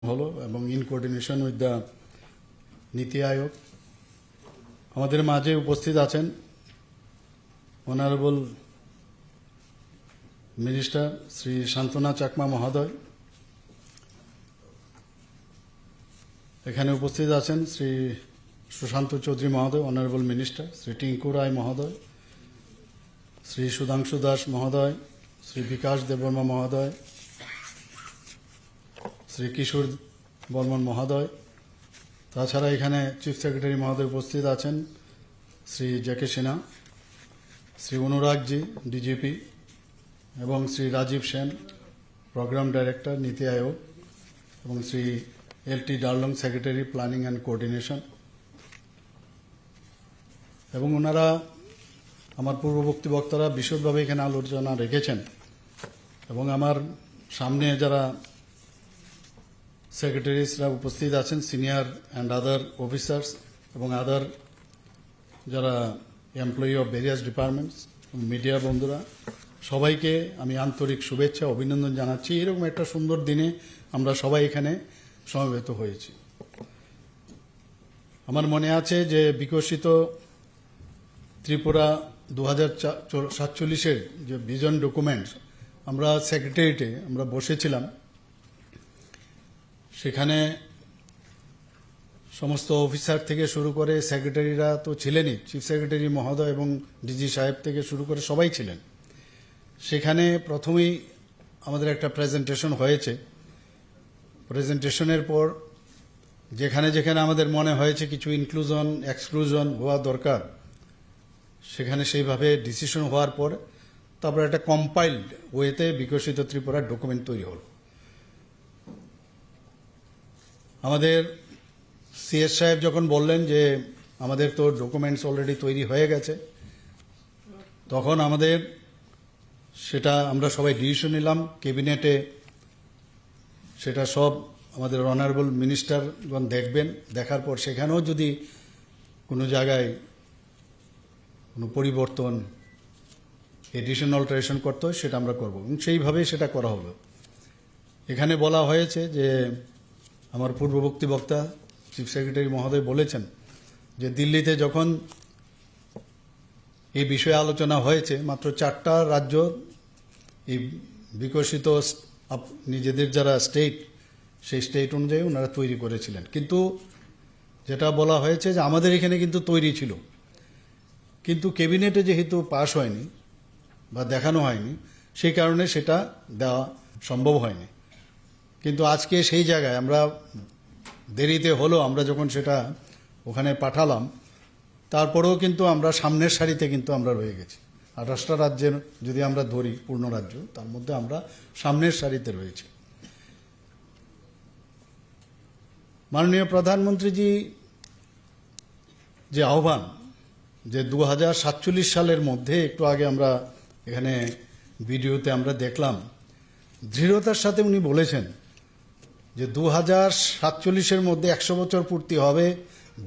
হলো এবং in coordination with the নীতি আয়োগ আমাদের মাঝে উপস্থিত আছেন অনারেবল মিনিস্টার শ্রী শান্তনা চাকমা মহোদয়। এখানে উপস্থিত আছেন শ্রী সুশান্ত চৌধুরী মহোদয়, অনারেবল মিনিস্টার, শ্রী টিঙ্কু রায় মহোদয়, শ্রী সুধাংশু দাস মহোদয়, শ্রী বিকাশ দেববর্মা মহোদয়, শ্রী কিশোর বর্মন মহোদয়। তাছাড়া এখানে চিফ সেক্রেটারি মহোদয় উপস্থিত আছেন শ্রী জেকে সিনহা, শ্রী অনুরাগজি ডিজিপি এবং শ্রী রাজীব সেন প্রোগ্রাম ডাইরেক্টর নীতি আয়োগ এবং Shri LT. Darlong secretary planning and coordination. এবং ওনারা আমার পূর্ববর্তী বক্তারা বিশদভাবে এখানে আলোচনা রেখেছেন এবং আমার সামনে যারা সেক্রেটারিসরা উপস্থিত আছেন, সিনিয়র অ্যান্ড আদার অফিসার্স এবং আদার যারা employee of various departments, media বন্ধুরা, সবাইকে আমি আন্তরিক শুভেচ্ছা অভিনন্দন জানাচ্ছি। এরকম একটা সুন্দর দিনে আমরা সবাই এখানে সমবেত হয়েছি। আমার মনে আছে যে বিকশিত ত্রিপুরা 2047-এর যে ভিশন ডকুমেন্টস আমরা সেক্রেটারিয়েটে আমরা বসেছিলাম, সেখানে সমস্ত অফিসার থেকে শুরু করে সেক্রেটারিরা তো ছিলেনই, চিফ সেক্রেটারি মহোদয় এবং ডিজি সাহেব থেকে শুরু করে সবাই ছিলেন। সেখানে প্রথমেই আমাদের একটা প্রেজেন্টেশন হয়েছে। প্রেজেন্টেশনের পর যেখানে যেখানে আমাদের মনে হয়েছে কিছু ইনক্লুশন এক্সক্লুশন হওয়া দরকার, সেখানে সেইভাবে ডিসিশন হওয়ার পর তারপর একটা কম্পাইলড ওয়েতে বিকশিত ত্রিপুরার ডকুমেন্ট তৈরি হল। আমাদের সিএস সাহেব যখন বললেন যে আমাদের তো ডকুমেন্টস অলরেডি তৈরি হয়ে গেছে, তখন আমাদের সেটা আমরা সবাই ডিসিশন নিলাম ক্যাবিনেটে। সেটা সব আমাদের অনারেবল মিনিস্টারগণ দেখবেন, দেখার পর সেখানেও যদি কোনো জায়গায় কোনো পরিবর্তন এডিশন অল্টারেশন করতে হয় সেটা আমরা করব এবং সেইভাবেই সেটা করা হবে। এখানে বলা হয়েছে যে আমার পূর্ববর্তী বক্তা চিফ সেক্রেটারি মহোদয় বলেছেন যে দিল্লিতে যখন এই বিষয়ে আলোচনা হয়েছে, মাত্র 4টা রাজ্য এই বিকশিত নিজেদের যারা স্টেট, সেই স্টেট অনুযায়ী ওনারা তৈরি করেছিলেন। কিন্তু যেটা বলা হয়েছে যে আমাদের এখানে কিন্তু তৈরি ছিল, কিন্তু ক্যাবিনেটে যেহেতু পাশ হয়নি বা দেখানো হয়নি, সেই কারণে সেটা দেওয়া সম্ভব হয়নি। কিন্তু আজকে সেই জায়গায় আমরা দেরিতে হলো, আমরা যখন সেটা ওখানে পাঠালাম, তারপরেও কিন্তু আমরা সামনের সারিতে কিন্তু আমরা রয়ে গেছি। 28টা রাজ্যের যদি আমরা ধরি পূর্ণ রাজ্য, তার মধ্যে আমরা সামনের সারিতে রয়েছি। মাননীয় প্রধানমন্ত্রীজি যে আহ্বান যে 2047 সালের মধ্যে, একটু আগে আমরা এখানে ভিডিওতে আমরা দেখলাম, দৃঢ়তার সাথে উনি বলেছেন যে 2047-এর মধ্যে 100 বছর পূর্তি হবে।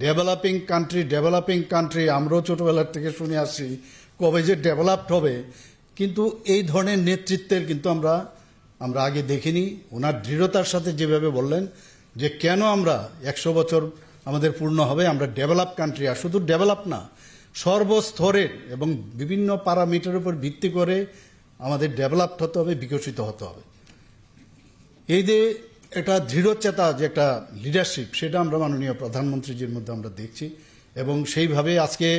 ডেভেলপিং কান্ট্রি আমরাও ছোটবেলার থেকে শুনে আসছি কবে যে ডেভেলপড হবে, কিন্তু এই ধরনের নেতৃত্বের কিন্তু আমরা আগে দেখিনি। ওনার দৃঢ়তার সাথে যেভাবে বললেন যে কেন আমরা 100 বছর আমাদের পূর্ণ হবে, আমরা ডেভেলপ কান্ট্রি, আর শুধু ডেভেলপ না, সর্বস্তরের এবং বিভিন্ন প্যারামিটারের উপর ভিত্তি করে আমাদের ডেভেলপড হতে হবে, বিকশিত হতে হবে। এই যে একটা দৃঢ়চেতা যে একটা লিডারশিপ, সেটা আমরা মাননীয় প্রধানমন্ত্রীজির মধ্যে আমরা দেখছি। এবং সেইভাবে আজকে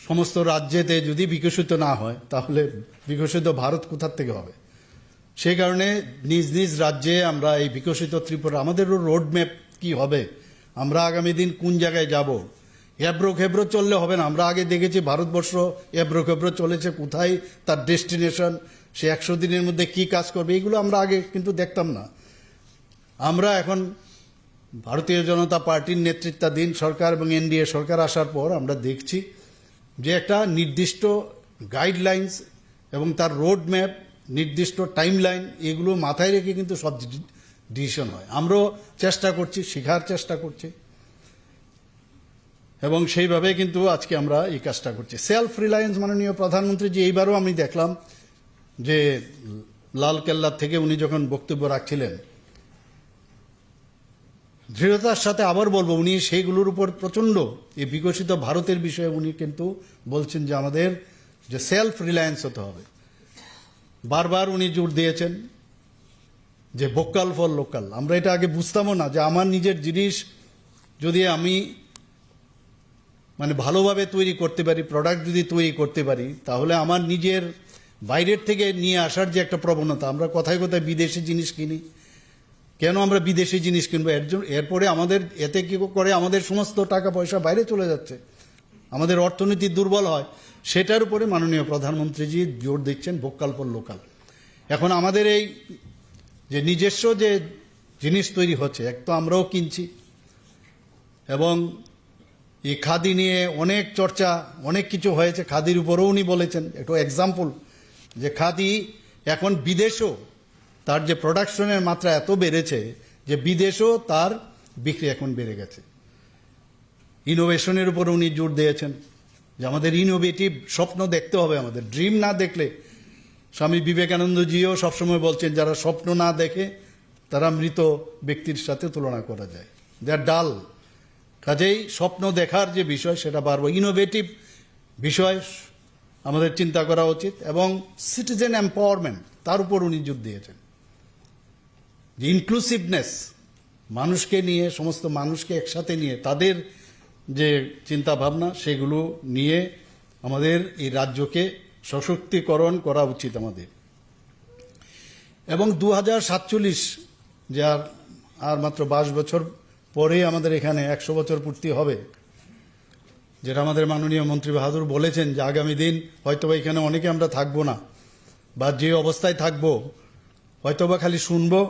সমস্ত রাজ্যেতে যদি বিকশিত না হয়, তাহলে বিকশিত ভারত কোথার থেকে হবে? সেই কারণে নিজ নিজ রাজ্যে আমরা এই বিকশিত ত্রিপুরা, আমাদেরও রোডম্যাপ কি হবে, আমরা আগামী দিন কোন জায়গায় যাব, এবড়ো খেবড়ো চললে হবে না। আমরা আগে দেখেছি ভারতবর্ষ এবড়ো খেবড়ো চলেছে, কোথায় তার ডেস্টিনেশন, সে 100 দিনের মধ্যে কি কাজ করবে, এগুলো আমরা আগে কিন্তু দেখতাম না। আমরা এখন ভারতীয় জনতা পার্টির নেতৃত্বাধীন সরকার এবং এনডিএ সরকার আসার পর আমরা দেখছি যে একটা নির্দিষ্ট গাইডলাইন্স এবং তার রোড ম্যাপ, নির্দিষ্ট টাইমলাইন, এগুলো মাথায় রেখে কিন্তু সব ডিসিশন হয়। আমরাও চেষ্টা করছি, শেখার চেষ্টা করছি এবং সেইভাবে কিন্তু আজকে আমরা এই কাজটা করছি। সেলফ রিলায়েন্স, মাননীয় প্রধানমন্ত্রী যে এইবারও আমি দেখলাম যে লাল কেল্লা থেকে উনি যখন বক্তব্য রাখছিলেন, দৃঢ়তার সাথে আবার বলবো, উনি সেইগুলোর উপর প্রচণ্ড এই বিকশিত ভারতের বিষয়ে উনি কিন্তু বলছেন যে আমাদের যে সেলফ রিলায়েন্স হতে হবে। বারবার উনি জোর দিয়েছেন যে ভোকাল ফর লোকাল। আমরা এটা আগে বুঝতামও না যে আমার নিজের জিনিস যদি আমি মানে ভালোভাবে তৈরি করতে পারি, প্রোডাক্ট যদি তৈরি করতে পারি, তাহলে আমার নিজের বাইরের থেকে নিয়ে আসার যে একটা প্রবণতা, আমরা কোথায় কোথায় বিদেশি জিনিস কিনি, কেন আমরা বিদেশি জিনিস কিনবো? এরপরে আমাদের এতে কি করে আমাদের সমস্ত টাকা পয়সা বাইরে চলে যাচ্ছে, আমাদের অর্থনীতি দুর্বল হয়। সেটার উপরে মাননীয় প্রধানমন্ত্রীজি জোর দিচ্ছেন ভোকাল ফর লোকাল। এখন আমাদের এই যে নিজস্ব যে জিনিস তৈরি হচ্ছে, এক তো আমরাও কিনছি, এবং এই খাদি নিয়ে অনেক চর্চা, অনেক কিছু হয়েছে। খাদির উপরেও উনি বলেছেন, একটু এক্সাম্পল, যে খাদি এখন বিদেশেও তার যে প্রোডাকশনের মাত্রা এত বেড়েছে যে বিদেশেও তার বিক্রি এখন বেড়ে গেছে। ইনোভেশনের উপর উনি জোর দিয়েছেন যে আমাদের ইনোভেটিভ স্বপ্ন দেখতে হবে, আমাদের ড্রিম না দেখলে, স্বামী বিবেকানন্দজিও সবসময় বলছেন যারা স্বপ্ন না দেখে তারা মৃত ব্যক্তির সাথে তুলনা করা যায়, দে আর ডাল। কাজেই স্বপ্ন দেখার যে বিষয় সেটা বাড়বো, ইনোভেটিভ বিষয় আমাদের চিন্তা করা উচিত, এবং সিটিজেন এম্পাওয়ারমেন্ট তার উপর উনি জোর দিয়েছেন। যে ইনক্লুসিভনেস, মানুষকে নিয়ে, সমস্ত মানুষকে একসাথে নিয়ে তাদের যে চিন্তা ভাবনা সেগুলো নিয়ে আমাদের এই রাজ্যকে সশক্তিকরণ করা উচিত আমাদের। এবং 2047 যে আর মাত্র 22 বছর পরে আমাদের এখানে 100 বছর পূর্তি হবে, যেটা আমাদের মাননীয় মন্ত্রী বাহাদুর বলেছেন যে আগামী দিন হয়তোবা এখানে অনেকে আমরা থাকবো না, বা যে অবস্থায় থাকবো হয়তোবা খালি শুনবো,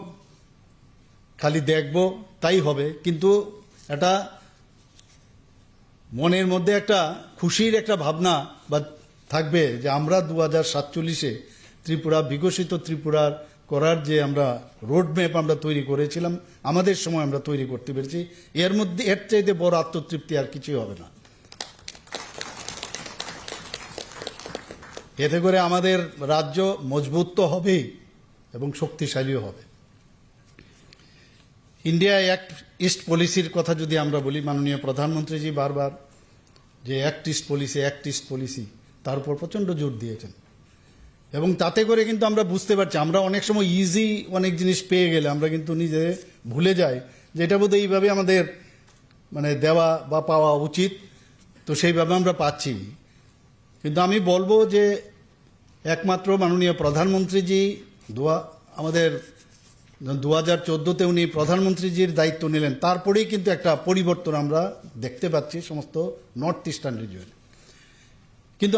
খালি দেখবো, তাই হবে। কিন্তু এটা মনের মধ্যে একটা খুশির একটা ভাবনা বা থাকবে যে আমরা 2047-এ ত্রিপুরা, বিকশিত ত্রিপুরার করার যে আমরা রোডম্যাপ আমরা তৈরি করেছিলাম, আমাদের সময় আমরা তৈরি করতে পেরেছি, এর মধ্যে এর চাইতে বড় আত্মতৃপ্তি আর কিছুই হবে না। এতে করে আমাদের রাজ্য মজবুত তো হবেই এবং শক্তিশালীও হবে। ইন্ডিয়া অ্যাক্ট ইস্ট পলিসির কথা যদি আমরা বলি, মাননীয় প্রধানমন্ত্রীজি বারবার যে অ্যাক্ট ইস্ট পলিসি তার উপর প্রচণ্ড জোর দিয়েছেন, এবং তাতে করে কিন্তু আমরা বুঝতে পারছি, আমরা অনেক সময় ইজি অনেক জিনিস পেয়ে গেলে আমরা কিন্তু নিজে ভুলে যাই যে এটা বোধহয় এইভাবে আমাদের মানে দেওয়া বা পাওয়া উচিত, তো সেইভাবে আমরা পাচ্ছি। কিন্তু আমি বলবো যে একমাত্র মাননীয় প্রধানমন্ত্রীজি আমাদের 2014-তে উনি প্রধানমন্ত্রীজির দায়িত্ব নিলেন, তারপরেই কিন্তু একটা পরিবর্তন আমরা দেখতে পাচ্ছি সমস্ত নর্থ ইস্টার্ন রিজিয়নে। কিন্তু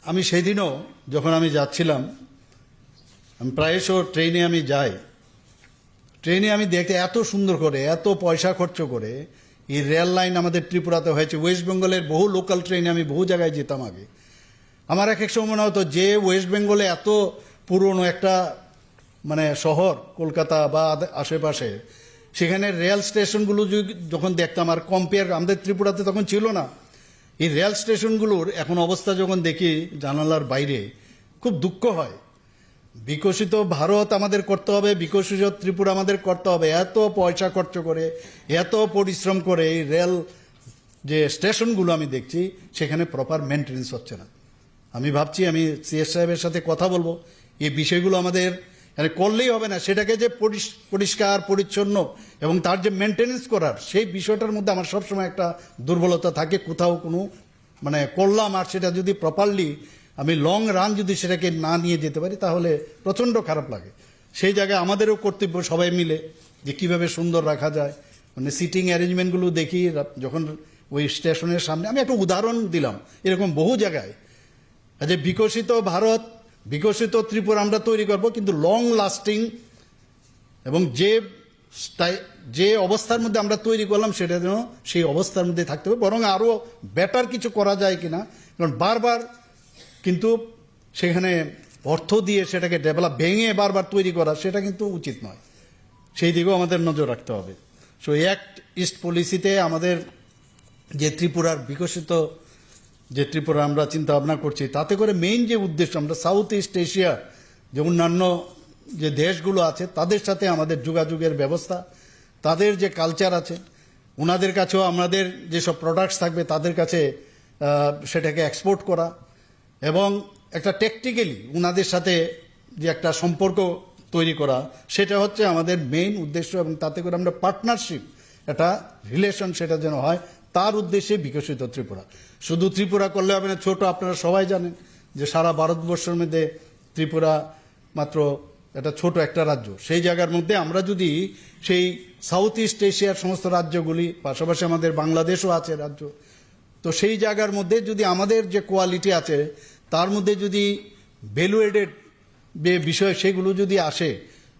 আমি সেদিনও যখন আমি যাচ্ছিলাম, আমি প্রায়শ ট্রেনে আমি যাই, ট্রেনে আমি দেখতে এত সুন্দর করে, এত পয়সা খরচ করে এই রেল লাইন আমাদের ত্রিপুরাতে হয়েছে। ওয়েস্ট বেঙ্গলের বহু লোকাল ট্রেনে আমি বহু জায়গায় যেতাম আগে, আমার এক এক সময় মনে হতো যে ওয়েস্ট বেঙ্গলে এত পুরনো একটা মানে শহর কলকাতা বা আশেপাশে, সেখানে রেল স্টেশনগুলো যখন দেখতাম আর কম্পেয়ার, আমাদের ত্রিপুরাতে তখন ছিল না, এই রেল স্টেশনগুলোর এখন অবস্থা যখন দেখি জানালার বাইরে, খুব দুঃখ হয়। বিকশিত ভারত আমাদের করতে হবে, বিকশিত ত্রিপুরা আমাদের করতে হবে, এত পয়সা খরচ করে, এত পরিশ্রম করে এই রেল যে স্টেশনগুলো আমি দেখছি সেখানে প্রপার মেনটেন্যান্স হচ্ছে না। আমি ভাবছি আমি সিএস সাহেবের সাথে কথা বলবো, এই বিষয়গুলো আমাদের করলেই হবে না, সেটাকে যে পরিষ্কার পরিচ্ছন্ন এবং তার যে মেনটেন্যান্স করার সেই বিষয়টার মধ্যে আমার সবসময় একটা দুর্বলতা থাকে। কোথাও কোনো মানে করলাম আর সেটা যদি প্রপারলি আমি লং রান যদি সেটাকে না নিয়ে যেতে পারি তাহলে প্রচণ্ড খারাপ লাগে। সেই জায়গায় আমাদেরও কর্তব্য সবাই মিলে যে কীভাবে সুন্দর রাখা যায়, মানে সিটিং অ্যারেঞ্জমেন্টগুলো দেখি যখন ওই স্টেশনের সামনে। আমি একটা উদাহরণ দিলাম, এরকম বহু জায়গায় যে বিকশিত ভারত, বিকশিত ত্রিপুরা আমরা তৈরি করব, কিন্তু লং লাস্টিং এবং যে অবস্থার মধ্যে আমরা তৈরি করলাম সেটা যেন সেই অবস্থার মধ্যে থাকতে হবে, বরং আরও বেটার কিছু করা যায় কিনা। কারণ বারবার কিন্তু সেখানে অর্থ দিয়ে সেটাকে ডেভেলপ ভেঙে বারবার তৈরি করা সেটা কিন্তু উচিত নয়, সেই দিকেও আমাদের নজর রাখতে হবে। সো অ্যাক্ট ইস্ট পলিসিতে আমাদের যে ত্রিপুরার বিকশিত যে ত্রিপুরা আমরা চিন্তা ভাবনা করছি, তাতে করে মেইন যে উদ্দেশ্য আমরা সাউথ ইস্ট এশিয়া যে অন্যান্য যে দেশগুলো আছে তাদের সাথে আমাদের যোগাযোগের ব্যবস্থা, তাদের যে কালচার আছে, ওনাদের কাছেও আমাদের যেসব প্রোডাক্টস থাকবে তাদের কাছে সেটাকে এক্সপোর্ট করা, এবং একটা টেকনিক্যালি ওনাদের সাথে যে একটা সম্পর্ক তৈরি করা, সেটা হচ্ছে আমাদের মেইন উদ্দেশ্য। এবং তাতে করে আমরা পার্টনারশিপ, একটা রিলেশন সেটা যেন হয়, তার উদ্দেশ্যে বিকশিত ত্রিপুরা। শুধু ত্রিপুরা করলে হবে না, ছোট, আপনারা সবাই জানেন যে সারা ভারতবর্ষের মধ্যে ত্রিপুরা মাত্র একটা ছোট একটা রাজ্য। সেই জায়গার মধ্যে আমরা যদি সেই সাউথ ইস্ট এশিয়ার সমস্ত রাজ্যগুলি, পাশাপাশি আমাদের বাংলাদেশও আছে রাজ্য, তো সেই জায়গার মধ্যে যদি আমাদের যে কোয়ালিটি আছে তার মধ্যে যদি ভ্যালু এডেড যে বিষয় সেগুলো যদি আসে,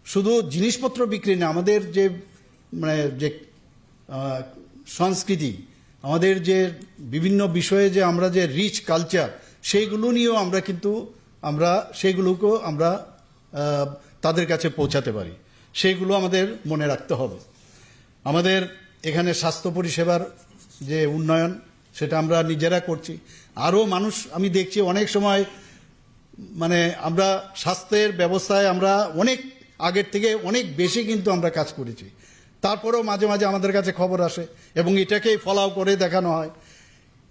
শুধু জিনিসপত্র বিক্রি না, আমাদের যে মানে যে সংস্কৃতি, আমাদের যে বিভিন্ন বিষয়ে যে আমরা যে রিচ কালচার, সেইগুলো নিয়েও আমরা কিন্তু আমরা সেইগুলোকেও আমরা তাদের কাছে পৌঁছাতে পারি। সেইগুলো আমাদের মনে রাখতে হবে। আমাদের এখানে স্বাস্থ্য পরিষেবার যে উন্নয়ন, সেটা আমরা নিজেরা করছি। আরও মানুষ আমি দেখছি অনেক সময় মানে আমরা স্বাস্থ্যের ব্যবস্থায় আমরা অনেক আগের থেকে অনেক বেশি কিন্তু আমরা কাজ করেছি। তারপরেও মাঝে মাঝে আমাদের কাছে খবর আসে এবং এটাকেই ফলো করে দেখানো হয়।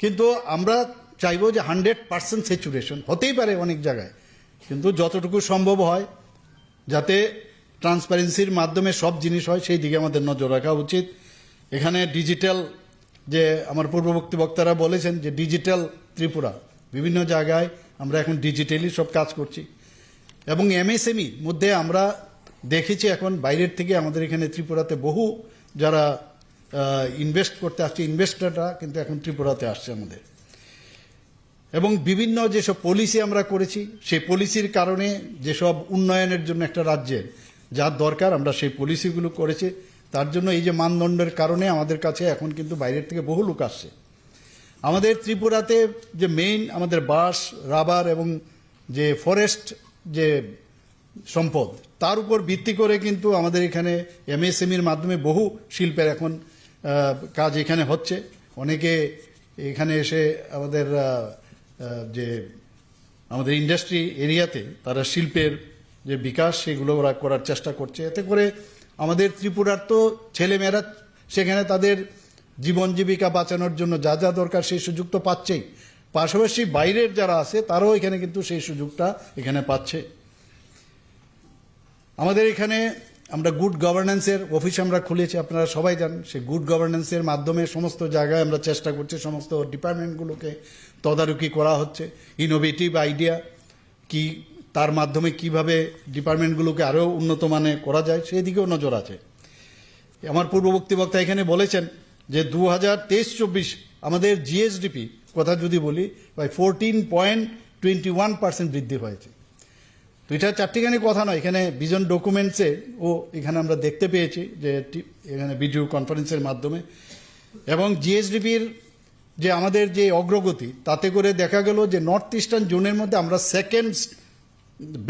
কিন্তু আমরা চাইবো যে 100% স্যাচুরেশন হতেই পারে অনেক জায়গায়, কিন্তু যতটুকু সম্ভব হয় যাতে ট্রান্সপারেন্সির মাধ্যমে সব জিনিস হয়, সেই দিকে আমাদের নজর রাখা উচিত। এখানে ডিজিটাল, যে আমার পূর্ববর্তী বক্তারা বলেছেন যে ডিজিটাল ত্রিপুরা, বিভিন্ন জায়গায় আমরা এখন ডিজিটালি সব কাজ করছি। এবং এমএসএমই মধ্যে আমরা দেখেছি এখন বাইরের থেকে আমাদের এখানে ত্রিপুরাতে বহু যারা ইনভেস্ট করতে আসছে, ইনভেস্টররা কিন্তু এখন ত্রিপুরাতে আসছে আমাদের। এবং বিভিন্ন যেসব পলিসি আমরা করেছি, সেই পলিসির কারণে যেসব উন্নয়নের জন্য একটা রাজ্যের যার দরকার, আমরা সেই পলিসিগুলো করেছি। তার জন্য এই যে মানদণ্ডের কারণে আমাদের কাছে এখন কিন্তু বাইরের থেকে বহু লোক আসছে। আমাদের ত্রিপুরাতে যে মেইন আমাদের বাঁশ, রাবার এবং যে ফরেস্ট যে সম্পদ, তার উপর ভিত্তি করে কিন্তু আমাদের এখানে এমএসএমইর মাধ্যমে বহু শিল্পের এখন কাজ এখানে হচ্ছে। অনেকে এখানে এসে আমাদের যে আমাদের ইন্ডাস্ট্রি এরিয়াতে তারা শিল্পের যে বিকাশ সেগুলো ওরা করার চেষ্টা করছে। এতে করে আমাদের ত্রিপুরার তো ছেলেমেয়েরা সেখানে তাদের জীবন জীবিকা বাঁচানোর জন্য যা যা দরকার সেই সুযোগ তো পাচ্ছেই, পাশাপাশি বাইরের যারা আছে তারাও এখানে কিন্তু সেই সুযোগটা এখানে পাচ্ছে। আমাদের এখানে আমরা গুড গভর্নেন্সের অফিস আমরা খুলেছি, আপনারা সবাই জানেন। সেই গুড গভর্নেন্সের মাধ্যমে সমস্ত জায়গায় আমরা চেষ্টা করছি, সমস্ত ডিপার্টমেন্টগুলোকে তদারকি করা হচ্ছে। ইনোভেটিভ আইডিয়া কি, তার মাধ্যমে কিভাবে ডিপার্টমেন্টগুলোকে আরও উন্নত মানে করা যায়, সেই দিকেও নজর আছে। আমার পূর্ববর্তী বক্তা এখানে বলেছেন যে 2023-24 আমাদের জিএসডিপি কথা যদি বলি, প্রায় 14.21% বৃদ্ধি হয়েছে। তো এটা চারটিখানি কথা নয়, এখানে ভিজন ডকুমেন্টসে ও এখানে আমরা দেখতে পেয়েছি যে এখানে ভিডিও কনফারেন্সের মাধ্যমে। এবং জিএসডিপির যে আমাদের যে অগ্রগতি, তাতে করে দেখা গেল যে নর্থ ইস্টার্ন জোনের মধ্যে আমরা second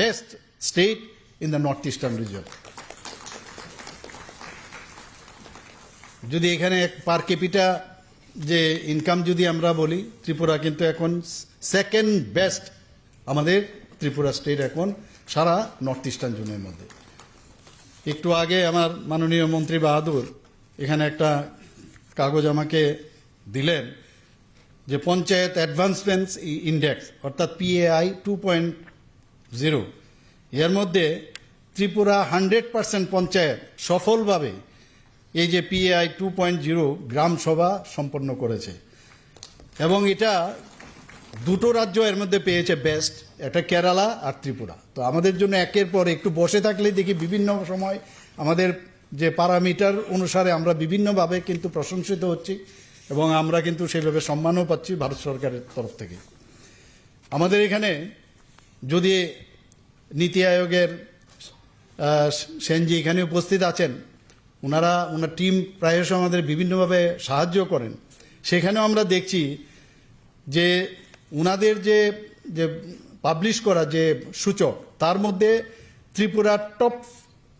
best state in the north eastern reason. যদি এখানে পার ক্যাপিটা যে ইনকাম যদি আমরা বলি, ত্রিপুরা কিন্তু এখন সেকেন্ড বেস্ট আমাদের ত্রিপুরা স্টেট এখন সারা নর্থ ইস্টার্ন জোনের মধ্যে। একটু আগে আমার মাননীয় মন্ত্রী বাহাদুর এখানে একটা কাগজ আমাকে দিলেন যে পঞ্চায়েত অ্যাডভান্সমেন্টস ইন্ডেক্স অর্থাৎ PAI 2.0, এর মধ্যে ত্রিপুরা 100% পঞ্চায়েত সফলভাবে এই যে PAI 2.0 গ্রাম সভা সম্পন্ন করেছে। এবং এটা দুটো রাজ্য এর মধ্যে পেয়েছে বেস্ট, একটা কেরালা আর ত্রিপুরা। তো আমাদের জন্য একের পর একটু বসে থাকলে দেখি বিভিন্ন সময় আমাদের যে প্যারামিটার অনুসারে আমরা বিভিন্নভাবে কিন্তু প্রশংসিত হচ্ছি এবং আমরা কিন্তু সেইভাবে সম্মানও পাচ্ছি ভারত সরকারের তরফ থেকে। আমাদের এখানে যদি নীতি আয়োগের সেনজি এখানে উপস্থিত আছেন, ওনার টিম প্রায়শ আমাদের বিভিন্নভাবে সাহায্য করেন। সেখানেও আমরা দেখছি যে ওনাদের যে পাবলিশ করা যে সূচক, তার মধ্যে ত্রিপুরা টপ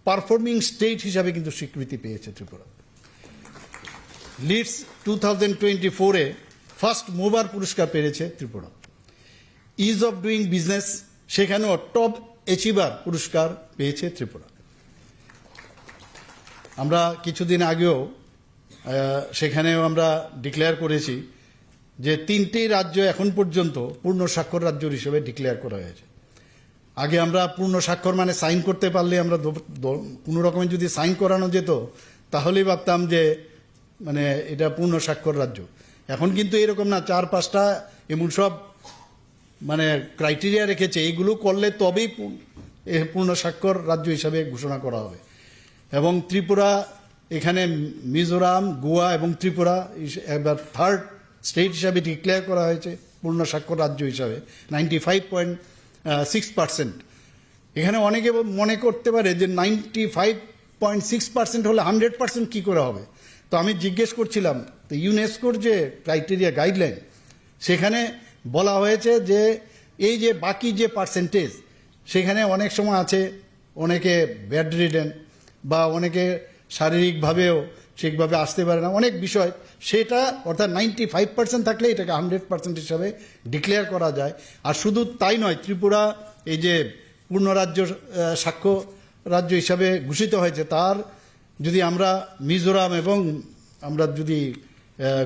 পারফর্মিং স্টেট হিসাবে কিন্তু স্বীকৃতি পেয়েছে ত্রিপুরা। লিডস 2024-এ ফার্স্ট মুভার পুরস্কার পেয়েছে Tripura. Is of doing business সেখানেও টপ অ্যাচিভার পুরস্কার পেয়েছে ত্রিপুরা। আমরা কিছুদিন আগেও সেখানেও আমরা ডিক্লেয়ার করেছি যে 3টি রাজ্য এখন পর্যন্ত পূর্ণ স্বাক্ষর রাজ্য হিসেবে ডিক্লেয়ার করা হয়েছে। আগে আমরা পূর্ণ স্বাক্ষর মানে সাইন করতে পারলে আমরা কোনো রকমের যদি সাইন করানো যেত তাহলেই ভাবতাম যে মানে এটা পূর্ণ স্বাক্ষর রাজ্য। এখন কিন্তু এরকম না, 4-5টা এমন সব মানে ক্রাইটেরিয়া রেখেছে, এইগুলো করলে তবেই পূর্ণ স্বাক্ষর রাজ্য হিসাবে ঘোষণা করা হবে। এবং ত্রিপুরা, এখানে মিজোরাম, গোয়া এবং ত্রিপুরা এবার 3rd স্টেট হিসাবে ডিক্লেয়ার করা হয়েছে পূর্ণ স্বাক্ষর রাজ্য হিসাবে 95.6%। এখানে অনেকে মনে করতে পারে যে 95.6% হলে 100% কি করে হবে। তো আমি জিজ্ঞেস করছিলাম, তো ইউনেস্কোর যে ক্রাইটেরিয়া গাইডলাইন সেখানে বলা হয়েছে যে এই যে বাকি যে পার্সেন্টেজ, সেখানে অনেক সময় আছে অনেকে ব্যাড রিডেন বা অনেকে শারীরিকভাবেও ঠিকভাবে আসতে পারে না, অনেক বিষয়, সেটা অর্থাৎ 95% থাকলে এটাকে 100% হিসাবে ডিক্লেয়ার করা যায়। আর শুধু তাই নয়, ত্রিপুরা এই যে পূর্ণ রাজ্য সাক্ষ্য রাজ্য হিসাবে ঘোষিত হয়েছে, তার যদি আমরা মিজোরাম এবং আমরা যদি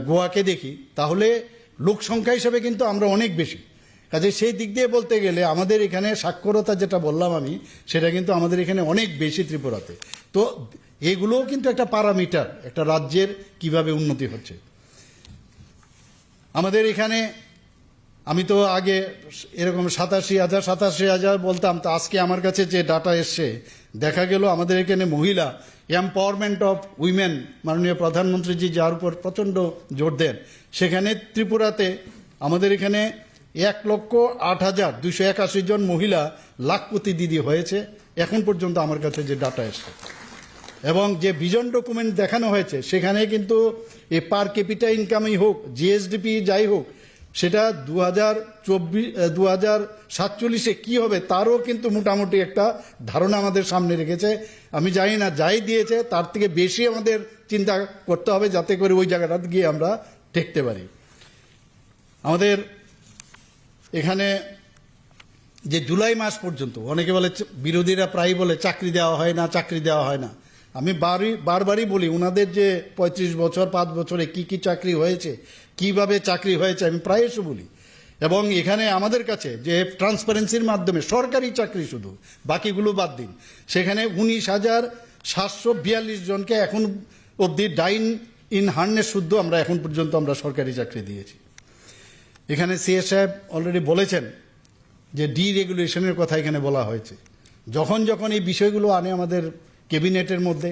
গোয়াকে দেখি তাহলে লোক সংখ্যা হিসাবে কিন্তু আমরা অনেক বেশি। কাজে সেই দিক দিয়ে বলতে গেলে আমাদের এখানে সাক্ষরতা যেটা বললাম আমি, সেটা কিন্তু আমাদের এখানে অনেক বেশি ত্রিপুরাতে। তো এগুলোও কিন্তু একটা প্যারামিটার একটা রাজ্যের কিভাবে উন্নতি হচ্ছে। আমাদের এখানে আমি তো আগে এরকম 87,000 বলতাম, তো আজকে আমার কাছে যে ডাটা এসছে দেখা গেল আমাদের এখানে মহিলা এম্পাওয়ারমেন্ট অফ উইমেন, মাননীয় প্রধানমন্ত্রীজি যার উপর প্রচণ্ড জোর দেন, সেখানে ত্রিপুরাতে আমাদের এখানে 1,08,281 জন মহিলা লাখপতি দিদি হয়েছে এখন পর্যন্ত আমার কাছে যে ডাটা এসছে। এবং যে ভিজন ডকুমেন্ট দেখানো হয়েছে সেখানে কিন্তু এই পার ক্যাপিটা ইনকামই হোক, জিএসডিপি যাই হোক, সেটা 2047-এ কি হবে তারও কিন্তু মোটামুটি একটা ধারণা আমাদের সামনে রেখেছে। আমি জানি না, যাই দিয়েছে তার থেকে বেশি আমাদের চিন্তা করতে হবে যাতে করে ওই জায়গাটাতে গিয়ে আমরা ঠেকতে পারি। আমাদের এখানে যে জুলাই মাস পর্যন্ত অনেকে বলে, বিরোধীরা প্রায় বলে চাকরি দেওয়া হয় না, চাকরি দেওয়া হয় না। আমি বারবারই বলি, ওনাদের যে 35 বছর 5 বছরে কি কি চাকরি হয়েছে, কিভাবে চাকরি হয়েছে আমি প্রায়শই বলি। এবং এখানে আমাদের কাছে যে ট্রান্সপারেন্সির মাধ্যমে সরকারি চাকরি শুধু, বাকিগুলো বাদ দিন, সেখানে 19,742 জনকে এখন অবধি ডাইন ইন হার্নেস শুদ্ধ আমরা এখন পর্যন্ত আমরা সরকারি চাকরি দিয়েছি। এখানে সিএস সাহেব অলরেডি বলেছেন যে ডিরেগুলেশনের কথা এখানে বলা হয়েছে। যখন যখন এই বিষয়গুলো আনে আমাদের ক্যাবিনেটের মধ্যে,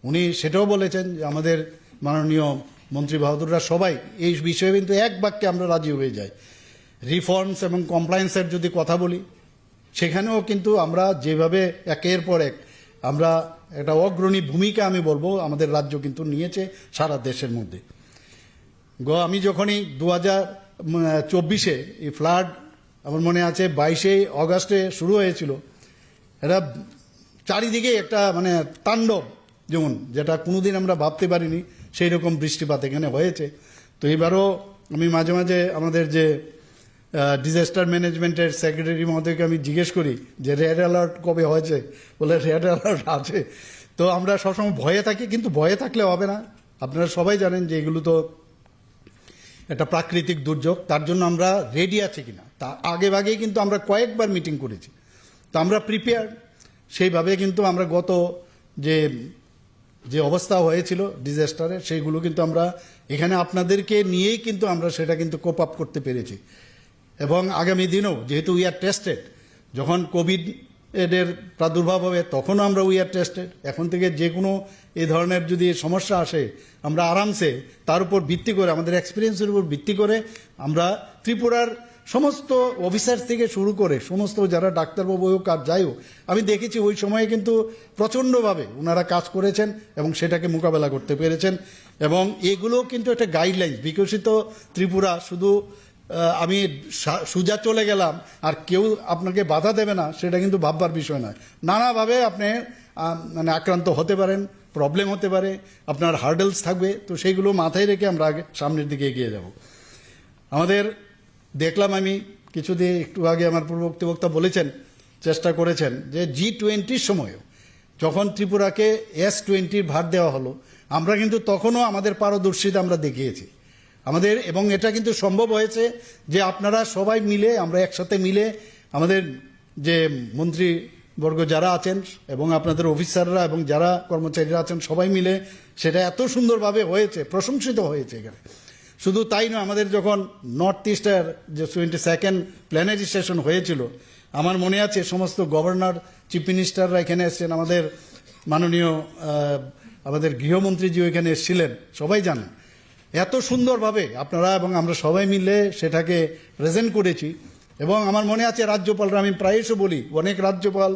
উনি সেটাও বলেছেন যে আমাদের মাননীয় মন্ত্রী বাহাদুররা সবাই এই বিষয়ে কিন্তু এক বাক্যে আমরা রাজি হয়ে যাই। রিফর্মস এবং কমপ্লায়েন্সের যদি কথা বলি, সেখানেও কিন্তু আমরা যেভাবে একের পর এক আমরা একটা অগ্রণী ভূমিকা আমি বলবো আমাদের রাজ্য কিন্তু নিয়েছে সারা দেশের মধ্যে। আমি যখনই 2024-এ এই ফ্লাড, আমার মনে আছে 22শে অগাস্টে শুরু হয়েছিল, এটা চারিদিকে একটা মানে তাণ্ডব, যেমন যেটা কোনোদিন আমরা ভাবতে পারিনি সেই রকম বৃষ্টিপাত এখানে হয়েছে। তো এবারও আমি মাঝে মাঝে আমাদের যে ডিজাস্টার ম্যানেজমেন্টের সেক্রেটারি মহোদয়কে আমি জিজ্ঞেস করি যে রেড অ্যালার্ট কবে হয়েছে, বলে রেড অ্যালার্ট আছে। তো আমরা সবসময় ভয়ে থাকি, কিন্তু ভয়ে থাকলে হবে না। আপনারা সবাই জানেন যে এগুলো তো একটা প্রাকৃতিক দুর্যোগ, তার জন্য আমরা রেডি আছি কিনা তা আগেভাগেই কিন্তু আমরা কয়েকবার মিটিং করেছি। তো আমরা প্রিপেয়ার সেইভাবে কিন্তু আমরা গত যে অবস্থা হয়েছিল ডিজাস্টারের, সেইগুলো কিন্তু আমরা এখানে আপনাদেরকে নিয়েই কিন্তু আমরা সেটা কিন্তু কোপ আপ করতে পেরেছি। এবং আগামী দিনেও যেহেতু উই আর টেস্টেড, যখন কোভিড এর প্রাদুর্ভাব হবে তখনও আমরা উই আর টেস্টেড। এখন থেকে যে কোনো এই ধরনের যদি সমস্যা আসে আমরা আরামসে তার উপর ভিত্তি করে, আমাদের এক্সপিরিয়েন্সের উপর ভিত্তি করে আমরা ত্রিপুরার সমস্ত অফিসার থেকে শুরু করে সমস্ত যারা ডাক্তারবাবু হোক আর যাই হোক, আমি দেখেছি ওই সময়ে কিন্তু প্রচণ্ডভাবে ওনারা কাজ করেছেন এবং সেটাকে মোকাবেলা করতে পেরেছেন। এবং এগুলো কিন্তু একটা গাইডলাইন বিকশিত ত্রিপুরা, শুধু আমি সোজা চলে গেলাম আর কেউ আপনাকে বাধা দেবে না সেটা কিন্তু ভাববার বিষয় নয়। নানাভাবে আপনি মানে আক্রান্ত হতে পারেন, প্রবলেম হতে পারে, আপনার হার্ডেলস থাকবে, তো সেইগুলো মাথায় রেখে আমরা আগে সামনের দিকে এগিয়ে যাব। আমাদের দেখলাম আমি কিছুদিন একটু আগে আমার পূর্ববর্তী বক্তা বলেছেন, চেষ্টা করেছেন যে G20-র সময়ও যখন ত্রিপুরাকে S20 ভার দেওয়া হলো, আমরা কিন্তু তখনও আমাদের পারদর্শিতা আমরা দেখিয়েছি আমাদের, এবং এটা কিন্তু সম্ভব হয়েছে যে আপনারা সবাই মিলে, আমরা একসাথে মিলে, আমাদের যে মন্ত্রীবর্গ যারা আছেন এবং আপনাদের অফিসাররা এবং যারা কর্মচারীরা আছেন সবাই মিলে সেটা এত সুন্দরভাবে হয়েছে, প্রশংসিত হয়েছে এখানে। শুধু তাই নয়, আমাদের যখন নর্থ ইস্টের যে 22nd প্ল্যানারি সেশন হয়েছিল, আমার মনে আছে সমস্ত গভর্নর, চিফ মিনিস্টাররা এখানে এসেছেন, আমাদের মাননীয় আমাদের গৃহমন্ত্রীজিও এখানে এসেছিলেন, সবাই জানেন। এত সুন্দরভাবে আপনারা এবং আমরা সবাই মিলে সেটাকে প্রেজেন্ট করেছি। এবং আমার মনে আছে রাজ্যপালরা, আমি প্রায়শই বলি, অনেক রাজ্যপাল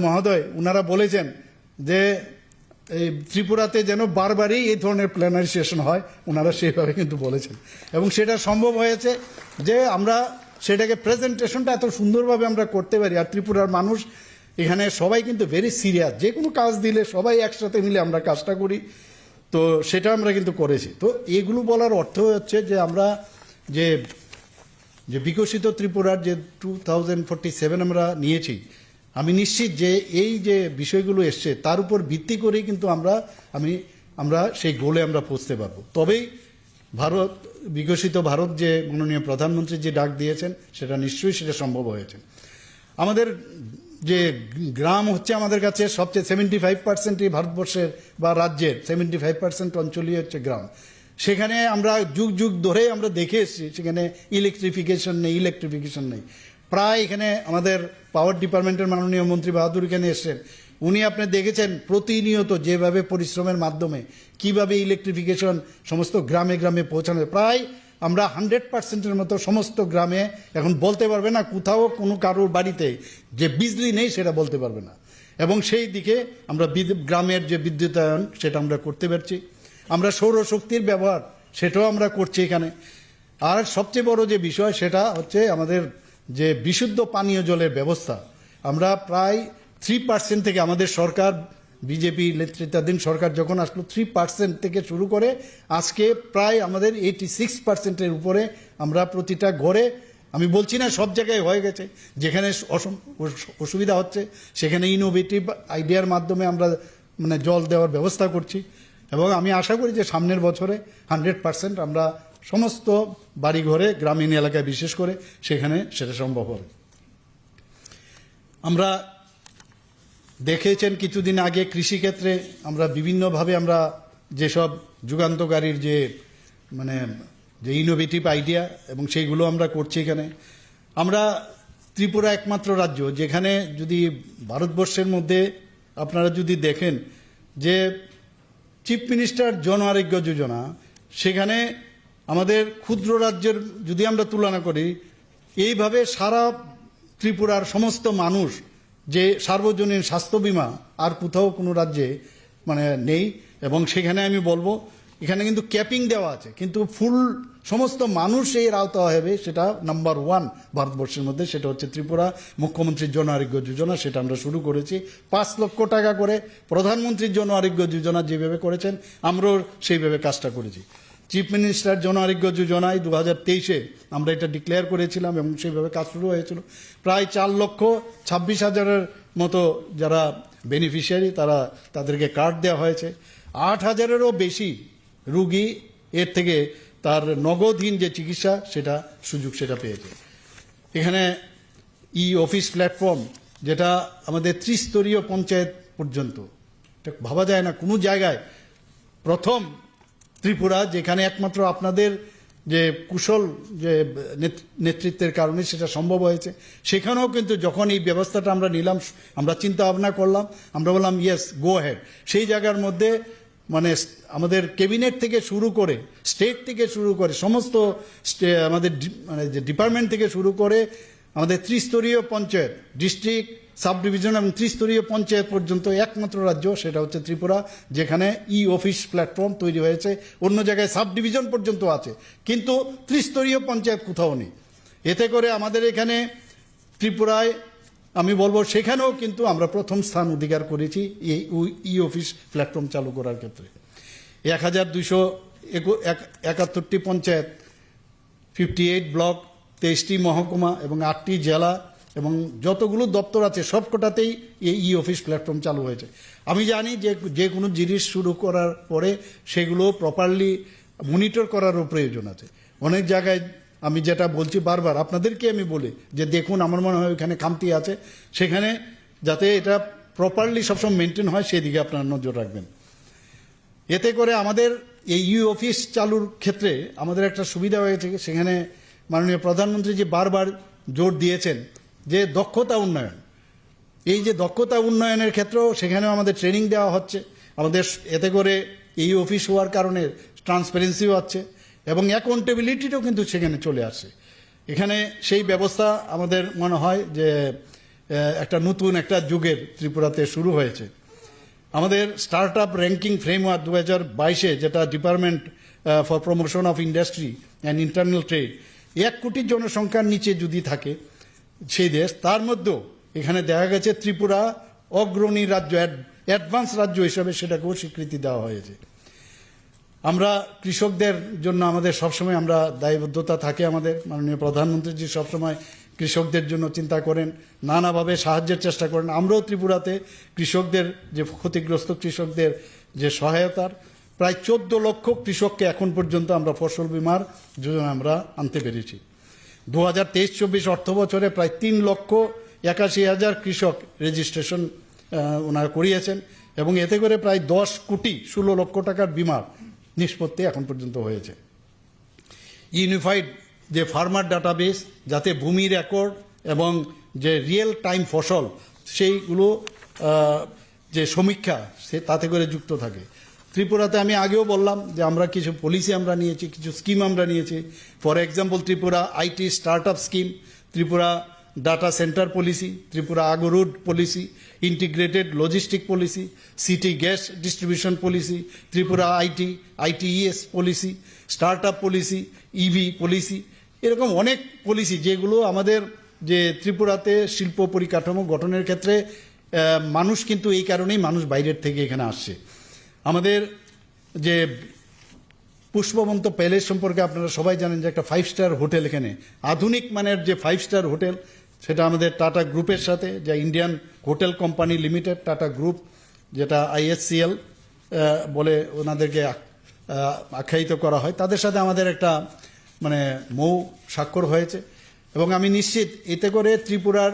মহোদয় ওনারা বলেছেন যে এই ত্রিপুরাতে যেন বারবারই এই ধরনের প্ল্যানারি সেশন হয়, ওনারা সেইভাবে কিন্তু বলেছেন। এবং সেটা সম্ভব হয়েছে যে আমরা সেটাকে প্রেজেন্টেশনটা এত সুন্দরভাবে আমরা করতে পারি। আর ত্রিপুরার মানুষ এখানে সবাই কিন্তু ভেরি সিরিয়াস, যে কোনো কাজ দিলে সবাই একসাথে মিলে আমরা কাজটা করি, তো সেটা আমরা কিন্তু করেছি। তো এগুলো বলার অর্থ হচ্ছে যে আমরা যে যে বিকশিত ত্রিপুরার যে 2047 আমরা নিয়েছি, আমি নিশ্চিত যে এই যে বিষয়গুলো এসছে তার উপর ভিত্তি করেই কিন্তু আমরা সেই গোলে আমরা পৌঁছতে পারবো। তবেই ভারত, বিকশিত ভারত যে মাননীয় প্রধানমন্ত্রী যে ডাক দিয়েছেন সেটা নিশ্চয়ই সেটা সম্ভব হয়েছে। আমাদের যে গ্রাম হচ্ছে আমাদের কাছে সবচেয়ে 75% ভারতবর্ষের বা রাজ্যের 75% অঞ্চলই হচ্ছে গ্রাম। সেখানে আমরা যুগ যুগ ধরে আমরা দেখে এসেছি সেখানে ইলেকট্রিফিকেশন নেই। প্রায় এখানে আমাদের পাওয়ার ডিপার্টমেন্টের মাননীয় মন্ত্রী বাহাদুর এখানে এসেছেন, উনি আপনি দেখেছেন প্রতিনিয়ত যেভাবে পরিশ্রমের মাধ্যমে কিভাবে ইলেকট্রিফিকেশন সমস্ত গ্রামে গ্রামে পৌঁছানো। প্রায় আমরা 100%-এর মতো সমস্ত গ্রামে এখন বলতে পারবে না কোথাও কোনো কারোর বাড়িতে যে বিজলি নেই সেটা বলতে পারবে না। এবং সেই দিকে আমরা গ্রামের যে বিদ্যুতায়ন সেটা আমরা করতে পারছি। আমরা সৌরশক্তির ব্যবহার সেটাও আমরা করছি এখানে। আর সবচেয়ে বড় যে বিষয় সেটা হচ্ছে আমাদের যে বিশুদ্ধ পানীয় জলের ব্যবস্থা। আমরা প্রায় 3% থেকে আমাদের সরকার, বিজেপি নেতৃত্বাধীন সরকার যখন আসলো, 3% থেকে শুরু করে আজকে প্রায় আমাদের 86%-এর উপরে আমরা প্রতিটা ঘরে, আমি বলছি না সব জায়গায় হয়ে গেছে, যেখানে অসুবিধা হচ্ছে সেখানে ইনোভেটিভ আইডিয়ার মাধ্যমে আমরা জল দেওয়ার ব্যবস্থা করছি। এবং আমি আশা করি যে সামনের বছরে 100% আমরা সমস্ত বাড়িঘরে, গ্রামীণ এলাকায় বিশেষ করে সেখানে সেটা সম্ভব হবে। আমরা দেখেছেন কিছুদিন আগে কৃষিক্ষেত্রে আমরা বিভিন্নভাবে আমরা যেসব যুগান্তকারীর যে যে ইনোভেটিভ আইডিয়া এবং সেইগুলো আমরা করছি এখানে। আমরা ত্রিপুরা একমাত্র রাজ্য যেখানে যদি ভারতবর্ষের মধ্যে আপনারা যদি দেখেন যে চিফ মিনিস্টার জন আরোগ্য যোজনা, সেখানে আমাদের ক্ষুদ্র রাজ্যের যদি আমরা তুলনা করি, এইভাবে সারা ত্রিপুরার সমস্ত মানুষ যে সার্বজনীন স্বাস্থ্য বীমা আর কোথাও কোনো রাজ্যে নেই। এবং সেখানে আমি বলবো এখানে কিন্তু ক্যাপিং দেওয়া আছে, কিন্তু ফুল সমস্ত মানুষ এর আওতা হবে, সেটা নাম্বার 1 ভারতবর্ষের মধ্যে, সেটা হচ্ছে ত্রিপুরা মুখ্যমন্ত্রীর জন আরোগ্য যোজনা। সেটা আমরা শুরু করেছি 5 লক্ষ টাকা করে। প্রধানমন্ত্রীর জন আরোগ্য যোজনা যেভাবে করেছেন আমরাও সেইভাবে কাজটা করেছি। চিফ মিনিস্টার জন আরোগ্য যোজনায় 2023-এ আমরা এটা ডিক্লেয়ার করেছিলাম এবং সেইভাবে কাজ শুরু হয়েছিল। প্রায় 4,26,000-এর মতো যারা বেনিফিশিয়ারি তাদেরকে কার্ড দেওয়া হয়েছে। 8,000-এরও বেশি রুগী এর থেকে তার নগদহীন যে চিকিৎসা সুযোগ সেটা পেয়েছে। এখানে ই অফিস প্ল্যাটফর্ম, যেটা আমাদের ত্রিস্তরীয় পঞ্চায়েত পর্যন্ত, এটা ভাবা যায় না কোনো জায়গায়, প্রথম ত্রিপুরা যেখানে একমাত্র আপনাদের যে কুশল যে নেতৃত্বের কারণে সেটা সম্ভব হয়েছে। সেখানেও কিন্তু যখন এই ব্যবস্থাটা আমরা নিলাম, আমরা চিন্তা ভাবনা করলাম, আমরা বললাম ইয়েস গো হেড। সেই জায়গার মধ্যে আমাদের ক্যাবিনেট থেকে শুরু করে, স্টেট থেকে শুরু করে, সমস্ত আমাদের যে ডিপার্টমেন্ট থেকে শুরু করে আমাদের ত্রিস্তরীয় পঞ্চায়েত, ডিস্ট্রিক্ট, সাব ডিভিশন এবং ত্রিস্তরীয় পঞ্চায়েত পর্যন্ত একমাত্র রাজ্য সেটা হচ্ছে ত্রিপুরা, যেখানে ই অফিস প্ল্যাটফর্ম তৈরি হয়েছে। অন্য জায়গায় সাব ডিভিশন পর্যন্ত আছে, কিন্তু ত্রিস্তরীয় পঞ্চায়েত কোথাও নেই। এতে করে আমাদের এখানে ত্রিপুরায় আমি বলবো সেখানেও কিন্তু আমরা প্রথম স্থান অধিকার করেছি এই ই অফিস প্ল্যাটফর্ম চালু করার ক্ষেত্রে। 1,271টি পঞ্চায়েত, 58 ব্লক, 23টি মহকুমা এবং 8টি জেলা এবং যতগুলো দপ্তর আছে সবকটাতেই এই ই অফিস প্ল্যাটফর্ম চালু হয়েছে। আমি জানি যে কোনো জিনিস শুরু করার পরে সেগুলো প্রপারলি মনিটর করারও প্রয়োজন আছে। অনেক জায়গায় আমি যেটা বলছি বারবার আপনাদেরকে আমি বলি যে দেখুন আমার মনে হয় ওইখানে খামতি আছে, সেখানে যাতে এটা প্রপারলি সবসময় মেনটেন হয় সেদিকে আপনারা নজর রাখবেন। এতে করে আমাদের এই ই অফিস চালুর ক্ষেত্রে আমাদের একটা সুবিধা হয়েছে, সেখানে মাননীয় প্রধানমন্ত্রী যে বারবার জোর দিয়েছেন যে দক্ষতা উন্নয়ন, এই যে দক্ষতা উন্নয়নের ক্ষেত্রেও সেখানেও আমাদের ট্রেনিং দেওয়া হচ্ছে আমাদের। এতে করে এই অফিস হওয়ার কারণে ট্রান্সপারেন্সিও আছে এবং অ্যাকাউন্টেবিলিটিটাও কিন্তু সেখানে চলে আসে। এখানে সেই ব্যবস্থা আমাদের মনে হয় যে একটা নতুন একটা যুগের ত্রিপুরাতে শুরু হয়েছে। আমাদের স্টার্ট আপ র্যাঙ্কিং ফ্রেমওয়ার্ক 2022 যেটা department for promotion of industry and internal trade 1 কোটি জনসংখ্যার নিচে যদি থাকে সেই দেশ, তার মধ্যেও এখানে দেখা গেছে ত্রিপুরা অগ্রণী রাজ্য, অ্যাডভান্স রাজ্য হিসাবে সেটাকেও স্বীকৃতি দেওয়া হয়েছে। আমরা কৃষকদের জন্য আমাদের সবসময় আমরা দায়বদ্ধতা থাকে আমাদের। মাননীয় প্রধানমন্ত্রীজি সবসময় কৃষকদের জন্য চিন্তা করেন, নানাভাবে সাহায্যের চেষ্টা করেন। আমরাও ত্রিপুরাতে কৃষকদের যে ক্ষতিগ্রস্ত কৃষকদের যে সহায়তার প্রায় 14 লক্ষ কৃষককে এখন পর্যন্ত আমরা ফসল বীমার যোজনা আমরা আনতে পেরেছি। 2023-24 অর্থ বছরে প্রায় 3,81,000 কৃষক রেজিস্ট্রেশন ওনারা করিয়েছেন এবং এতে করে প্রায় 10 কোটি 16 লক্ষ টাকার বীমার নিষ্পত্তি এখন পর্যন্ত হয়েছে। ইউনিফাইড যে ফার্মার ডাটাবেস, যাতে ভূমি রেকর্ড এবং যে রিয়েল টাইম ফসল সেইগুলো যে সমীক্ষা তাতে করে যুক্ত থাকে। ত্রিপুরাতে আমি আগেও বললাম যে আমরা কিছু পলিসি আমরা নিয়েছি, কিছু স্কিম আমরা নিয়েছি। For example Tripura IT start up scheme, Tripura data centre policy, Tripura agarwood policy, integrated logistic policy, city gas distribution policy, Tripura ITES policy, start up policy, EV policy, এরকম অনেক পলিসি যেগুলো আমাদের যে ত্রিপুরাতে শিল্প পরিকাঠামো গঠনের ক্ষেত্রে মানুষ কিন্তু এই কারণেই মানুষ বাইরের থেকে এখানে আসছে। আমাদের যে পুষ্পবন্ত প্যালেস সম্পর্কে আপনারা সবাই জানেন যে একটা 5 স্টার হোটেল, এখানে আধুনিক মানের যে 5 স্টার হোটেল, সেটা আমাদের টাটা গ্রুপের সাথে, যে Indian hotel company limited tata group, যেটা IHCL বলে ওনাদেরকে আখ্যায়িত করা হয়, তাদের সাথে আমাদের একটা মানে মৌ স্বাক্ষর হয়েছে। এবং আমি নিশ্চিত এতে করে ত্রিপুরার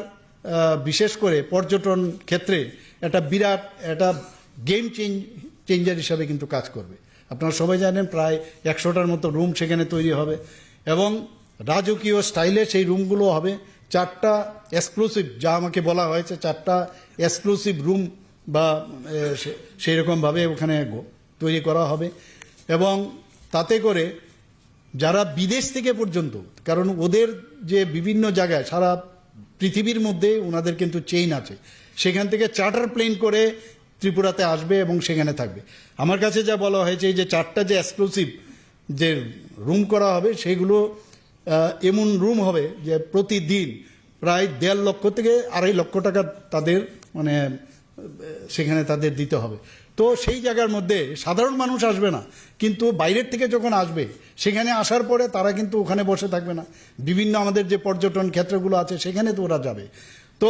বিশেষ করে পর্যটন ক্ষেত্রে একটা বিরাট একটা গেম চেঞ্জার হিসাবে কিন্তু কাজ করবে। আপনারা সবাই জানেন প্রায় 100টার মতো রুম সেখানে তৈরি হবে এবং রাজকীয় স্টাইলে সেই রুমগুলো হবে। 4টা এক্সক্লুসিভ, যা আমাকে বলা হয়েছে 4টা এক্সক্লুসিভ রুম বা সেই রকমভাবে ওখানে তৈরি করা হবে। এবং তাতে করে যারা বিদেশ থেকে পর্যন্ত, কারণ ওদের যে বিভিন্ন জায়গায় সারা পৃথিবীর মধ্যে ওনাদের কিন্তু চেইন আছে, সেখান থেকে চার্টার প্লেন করে ত্রিপুরাতে আসবে এবং সেখানে থাকবে। আমার কাছে যা বলা হয়েছে এই যে 4টা যে এক্সক্লুসিভ যে রুম করা হবে সেগুলো এমন রুম হবে যে প্রতিদিন প্রায় 1.5 লক্ষ থেকে 2.5 লক্ষ টাকা তাদের মানে সেখানে তাদের দিতে হবে। তো সেই জায়গার মধ্যে সাধারণ মানুষ আসবে না, কিন্তু বাইরের থেকে যখন আসবে সেখানে আসার পরে তারা কিন্তু ওখানে বসে থাকবে না, বিভিন্ন আমাদের যে পর্যটন ক্ষেত্রগুলো আছে সেখানে তো ওরা যাবে। তো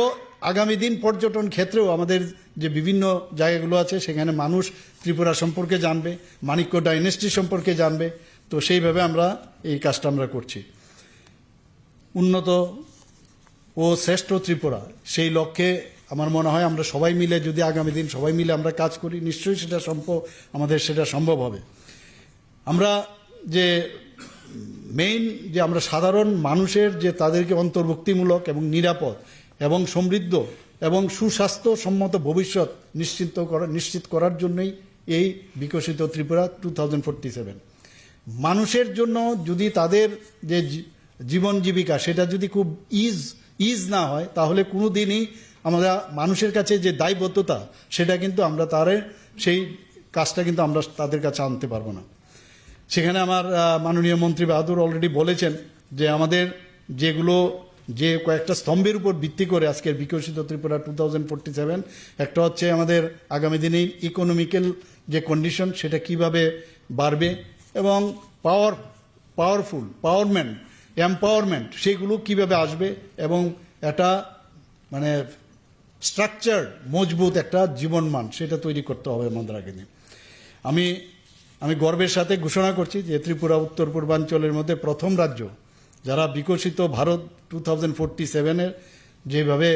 আগামী দিন পর্যটন ক্ষেত্রেও আমাদের যে বিভিন্ন জায়গাগুলো আছে সেখানে মানুষ ত্রিপুরা সম্পর্কে জানবে, মাণিক্য ডাইনেস্টি সম্পর্কে জানবে। তো সেইভাবে আমরা এই কাজটা আমরা করছি। উন্নত ও শ্রেষ্ঠ ত্রিপুরা, সেই লক্ষ্যে আমার মনে হয় আমরা সবাই মিলে যদি আগামী দিন সবাই মিলে আমরা কাজ করি, নিশ্চয়ই সেটা আমাদের সেটা সম্ভব হবে। আমরা যে মেইন যে আমরা সাধারণ মানুষের যে তাদেরকে অন্তর্ভুক্তিমূলক এবং নিরাপদ এবং সমৃদ্ধ এবং সুস্বাস্থ্যসম্মত ভবিষ্যৎ নিশ্চিত করার জন্যই এই বিকশিত ত্রিপুরা 2047। মানুষের জন্য যদি তাদের যে জীবন জীবিকা সেটা যদি খুব ইজ না হয়, তাহলে কোনো দিনই আমরা মানুষের কাছে যে দায়বদ্ধতা সেটা কিন্তু আমরা সেই কাজটা কিন্তু আমরা তাদের কাছে আনতে পারবো না। সেখানে আমার মাননীয় মন্ত্রী বাহাদুর অলরেডি বলেছেন যে আমাদের যেগুলো যে কয়েকটা স্তম্ভের উপর ভিত্তি করে আজকের বিকশিত ত্রিপুরা 2047, একটা হচ্ছে আমাদের আগামী দিনে ইকোনমিক্যাল যে কন্ডিশন সেটা কিভাবে বাড়বে এবং এম্পাওয়ারমেন্ট সেগুলো কিভাবে আসবে এবং একটা মানে স্ট্রাকচার মজবুত একটা জীবনমান সেটা তৈরি করতে হবে আমাদের আগে নিয়ে। আমি গর্বের সাথে ঘোষণা করছি যে ত্রিপুরা উত্তর পূর্বাঞ্চলের মধ্যে প্রথম রাজ্য যারা বিকশিত ভারত 2047-এর যেভাবে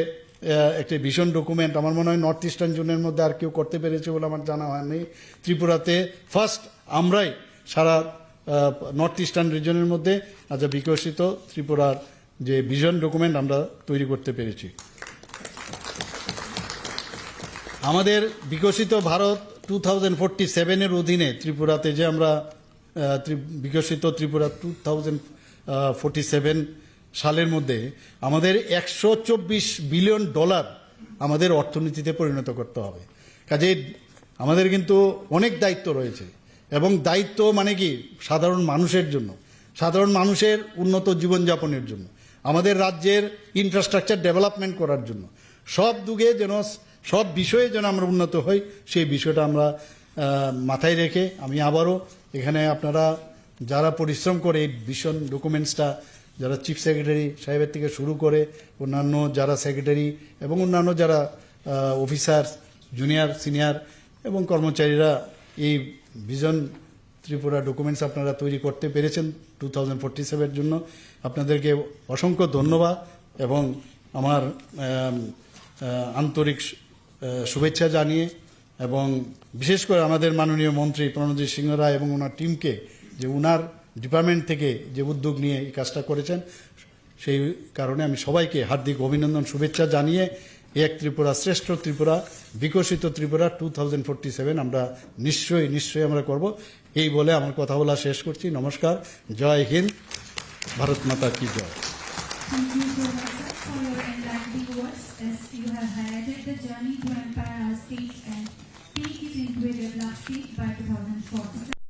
একটি ভিশন ডকুমেন্ট, আমার মনে হয় নর্থ ইস্টার্ন জোনের মধ্যে আর কেউ করতে পেরেছে বলে আমার জানা হয়নি। ত্রিপুরাতে ফার্স্ট আমরাই সারা নর্থ ইস্টার্ন রিজনের মধ্যে আজ বিকশিত ত্রিপুরার যে ভিশন ডকুমেন্ট আমরা তৈরি করতে পেরেছি। আমাদের বিকশিত ভারত 2047-এর অধীনে ত্রিপুরাতে যে আমরা বিকশিত ত্রিপুরা 2047 সালের মধ্যে আমাদের $124 বিলিয়ন আমাদের অর্থনীতিতে পরিণত করতে হবে। কাজেই আমাদের কিন্তু অনেক দায়িত্ব রয়েছে, এবং দায়িত্ব মানে কি সাধারণ মানুষের জন্য, সাধারণ মানুষের উন্নত জীবনযাপনের জন্য, আমাদের রাজ্যের ইনফ্রাস্ট্রাকচার ডেভেলপমেন্ট করার জন্য, সব দিকে যেন সব বিষয়ে যেন আমরা উন্নত হই, সেই বিষয়টা আমরা মাথায় রেখে আমি আবারও এখানে আপনারা যারা পরিশ্রম করে এই ভিশন ডকুমেন্টসটা, যারা চিফ সেক্রেটারি সাহেবের থেকে শুরু করে অন্যান্য যারা সেক্রেটারি এবং অন্যান্য যারা অফিসার, জুনিয়র, সিনিয়র এবং কর্মচারীরা এই ভিশন ত্রিপুরা ডকুমেন্টস আপনারা তৈরি করতে পেরেছেন 2047-এর জন্য, আপনাদেরকে অসংখ্য ধন্যবাদ এবং আমার আন্তরিক শুভেচ্ছা জানিয়ে, এবং বিশেষ করে আমাদের মাননীয় মন্ত্রী প্রণজিৎ সিংহ রায় এবং ওনার টিমকে যে ওনার ডিপার্টমেন্ট থেকে যে উদ্যোগ নিয়ে এই কাজটা করেছেন, সেই কারণে আমি সবাইকে হার্দিক অভিনন্দন শুভেচ্ছা জানিয়ে এক ত্রিপুরা শ্রেষ্ঠ ত্রিপুরা বিকশিত ত্রিপুরা 2047 আমরা নিশ্চয়ই আমরা করব, এই বলে আমার কথা বলা শেষ করছি। নমস্কার, জয় হিন্দ, ভারত মাতা কি জয়। Thank you so much, sir, for your enlightening words as you have highlighted the journey to empower our state and take it into a developed state by 2047.